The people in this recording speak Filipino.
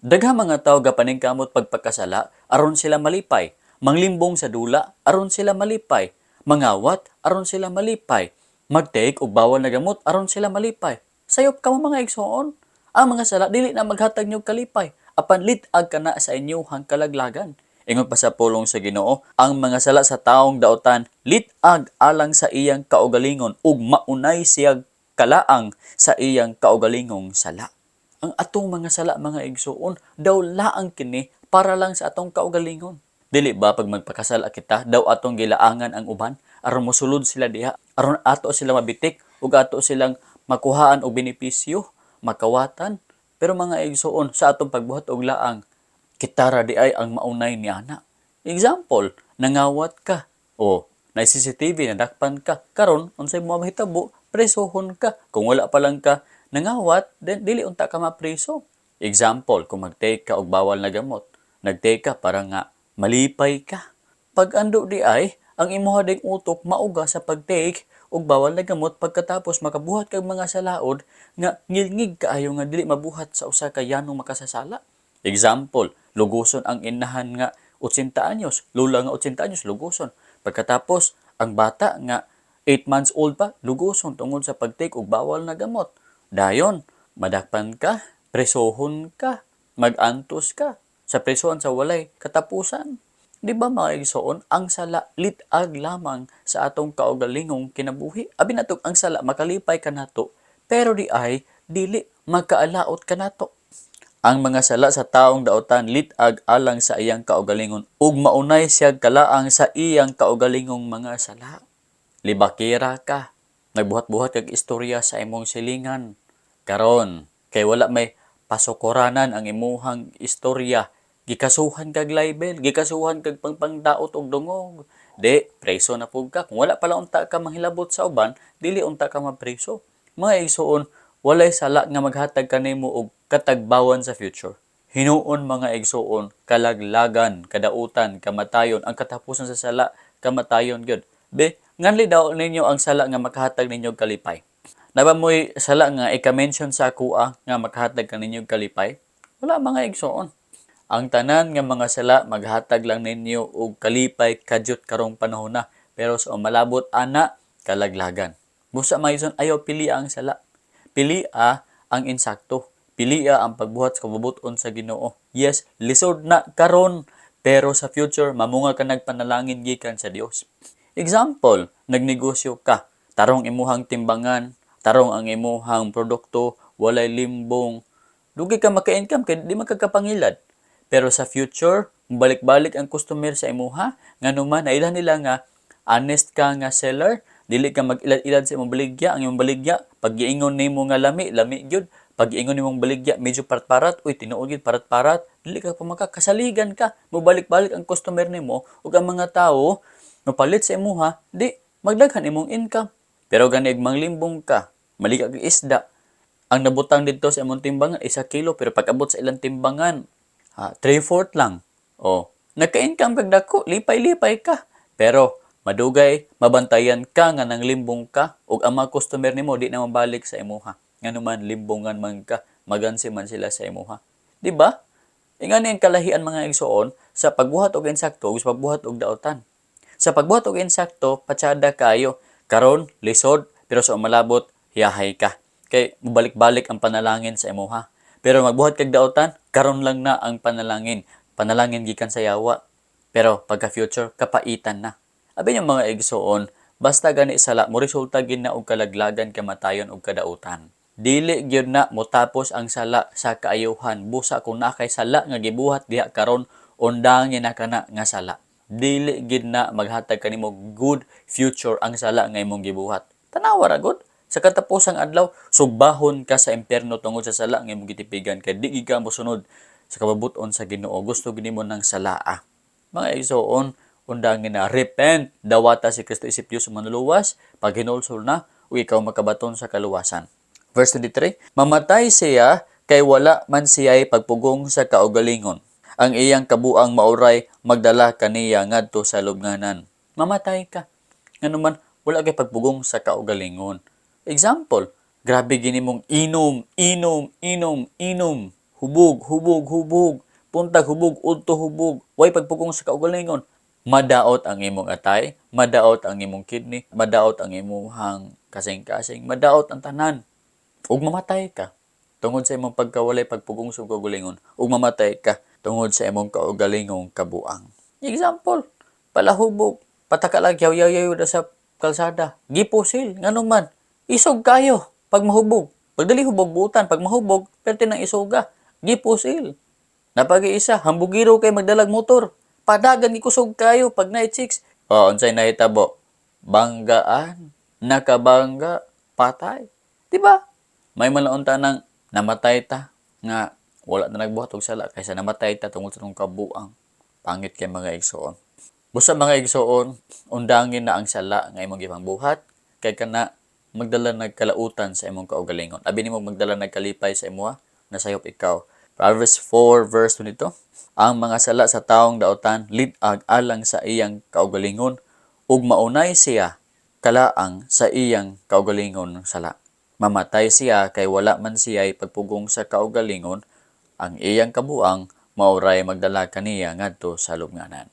Daghang mga tawo gapaningkamot pagpakasala aron sila malipay, manglimbong sa dula aron sila malipay, mangawat aron sila malipay, magtake og bawal na gamot aron sila malipay. Sayop kamo mga igsoon. Ang mga sala dili na maghatag niyog kalipay, apan lit-ag kana sa inyong kalaglagan. Ingon pa sa pulong sa Ginoo, ang mga sala sa taong daotan lit-ag alang sa iyang kaugalingon ug maunay siya kalaang sa iyang kaugalingong sala. Ang atong mga sala mga igsuon daw laang kini para lang sa atong kaugalingon. Dili ba pag magpakasala kita daw atong gilaangan ang uban aron mosulod sila diha, aron ato sila mabitik ug ato silang makuhaan og benepisyo, makawatan. Pero mga igsuon sa atong pagbuhat og laang, kita ra di ay ang maunay niana. Example, nangawat ka o na CCTV nadakpan ka karon unsay mo mahitabo, presohon ka. Kung wala pa lang ka nangawat, then dili unta ka mapreso. Example, kung mag-take ka og bawal na gamot, nag-take ka para nga malipay ka. Pag ando di ay, ang imuha ding utok mauga sa pag-take og bawal na gamot pagkatapos makabuhat kag mga salaod nga ngilngig kaayo nga dili mabuhat sa usa ka yanong makasasala. Example, luguson ang inahan nga 80 anyos, lula nga 80 anyos, luguson. Pagkatapos, ang bata nga 8 months old pa, luguson tungod sa pag-take og bawal na gamot. Dayon, madakpan ka, presohon ka, mag-antos ka, sa presohan sa walay katapusan. Di ba mga igsoon, ang sala lit-ag lamang sa atong kaugalingong kinabuhi. Abi nato ang sala makalipay ka nato, pero di ay dili magkaalaot ka nato. Ang mga sala sa taong daotan lit-ag alang sa iyang kaugalingon ug maunay siya kalaang sa iyang kaugalingong mga sala. Libakira ka, nagbuhat-buhat kag istorya sa imong silingan. Karon, kay wala may pasukuranan ang imuhang istorya, gikasuhan kag libel, gikasuhan kag pangpangdaot og dungog. Di, preso na pug ka. Kung wala pala unta ka manghilabot sa uban, dili unta ka mapreso. Mga igsuon, walay sala nga maghatag kanimo og katagbawan sa future. Hinuon mga igsuon, kalaglagan, kadautan, kamatayon, ang katapusan sa sala, kamatayon gyud. Be, nganli daw ninyo ang sala nga makahatag ninyo kalipay. Naba mo'y sala nga ika-mention sa kuha nga makahatag ka ninyo kalipay? Wala mga igsoon. Ang tanan nga mga sala maghatag lang ninyo og kalipay kadyot karong panahon na. Pero sa malabot ana, kalaglagan. Busa mayson ayaw pilia ang sala. Pilia ang insakto. Pilia ang pagbuhat sa kabubuton sa Ginoo. Yes, lisod na karon, pero sa future mamunga ka nagpanalangin gikan sa Dios. Example, nagnegosyo ka, tarong imuhang timbangan, tarong ang imuhang produkto, walay limbong, dugi ka maka-income kay di magkakapangilad. Pero sa future, balik-balik ang customer sa imuha, nganuman nailhan nila nga honest ka nga seller, dili ka mag-ilad-ilad sa imong baligya, ang imong baligya pag giingon nimo nga lami, lami gyud. Pag giingon nimong baligya medyo parat-parat, uy tinuod gyud parat-parat, dili ka pa makakasaligan ka, mobalik-balik ang customer nimo ug ang mga tawo mapalit sa imuha, di magdaghan imong income. Pero ganig manglimbong ka, mali ka isda. Ang nabutang dito sa imong timbangan 1 kilo, pero pag abot sa ilang timbangan, 3/4 lang. O, nagka-income kag dako, lipay-lipay ka. Pero madugay, mabantayan ka nga nang limbong ka ug ang mga customer nimo di na mabalik sa imuha. Nganuman limbongan man ka, magansi man sila sa imuha. Di ba? Ingani ang kalahian mga igsoon sa pagbuhat og insakto ug sa pagbuhat og daotan. Sa pagbuhat og insakto, patsada kayo. Karon, lisod, pero sa umalabot, hiyahay ka. Kay mubalik-balik ang panalangin sa imuha. Pero magbuhat kag daotan, karon lang na ang panalangin. Panalangin gikan sa yawa. Pero pagka future, kapaitan na. Abi yung mga igsoon, basta gani sala mo resulta gid na og kalaglagan, kamatayon ug kadautan. Dili gyud na motapos ang sala sa kaayuhan. Busa kung na kay sala nga gibuhat diha karon, undangin na kana nga sala. Dili gid na maghatag kanimo good future ang sala nga imong gibuhat. Tanawa ra gud. Sa katapusang adlaw, sugbahon ka sa impyerno tungod sa sala nga imong gitipigan kay di ka mosunod sa kababuton sa Ginoo. Gusto gid nimo ng salaa. Mga igsoon, undangin na repent, dawata si Kristo isip Dios manuluwas, pag hinulsol na ug ikaw makabaton sa kaluwasan. Verse 23, mamatay siya kay wala man siya'y pagpugong sa kaugalingon. Ang iyang kabuang mauray magdala kaniya ngadto sa lubnganan. Mamatay ka. Nganuman wala kay pagpugong sa kaugalingon. Example, grabe gini mong inom, inom, inom, inom. hubog, hubog, hubog, puntag hubog, udto hubog, way pagpugong sa kaugalingon. Madaot ang imong atay, madaot ang imong kidney, madaot ang imong kasing-kasing, madaot ang tanan. Ug mamatay ka tungod sa imong pagkawalay pagpugong sa kaugalingon, ug mamatay ka tungod sa imong kaugalingong kabuang. Example, palahubog, patakalag yaw-yaw sa kalsada, gipusil, nganong man, isog kayo pag mahubog. Pag dali hubog butan, pag mahubog, pwede nang isuga, gipusil. Napag-iisa, hambugiro kay magdalag motor. Padagan ikusog kayo pag night 6. O, unsay nahitabo? Banggaan, nakabangga, patay. Diba? May malaunta nang namatay ta nga wala na nagbuhat og sala kaysa namatay ta tungod sa tong kabuang. Pangit kay mga igsoon. Busa mga igsoon, undangin na ang sala nga imong gipangbuhat kay kana magdala nagkalautan sa imong kaugalingon. Abi nimo magdala nagkalipay sa imuha, nasayop ikaw. Proverbs 4 verse 22. Ang mga sala sa taong daotan litag alang sa iyang kaugalingon ug maunay siya kalaang sa iyang kaugalingon sala. Mamatay siya kay wala man siya pagpugong sa kaugalingon, ang iyang kabuang mauray magdala kaniya ngadto sa lubnganan.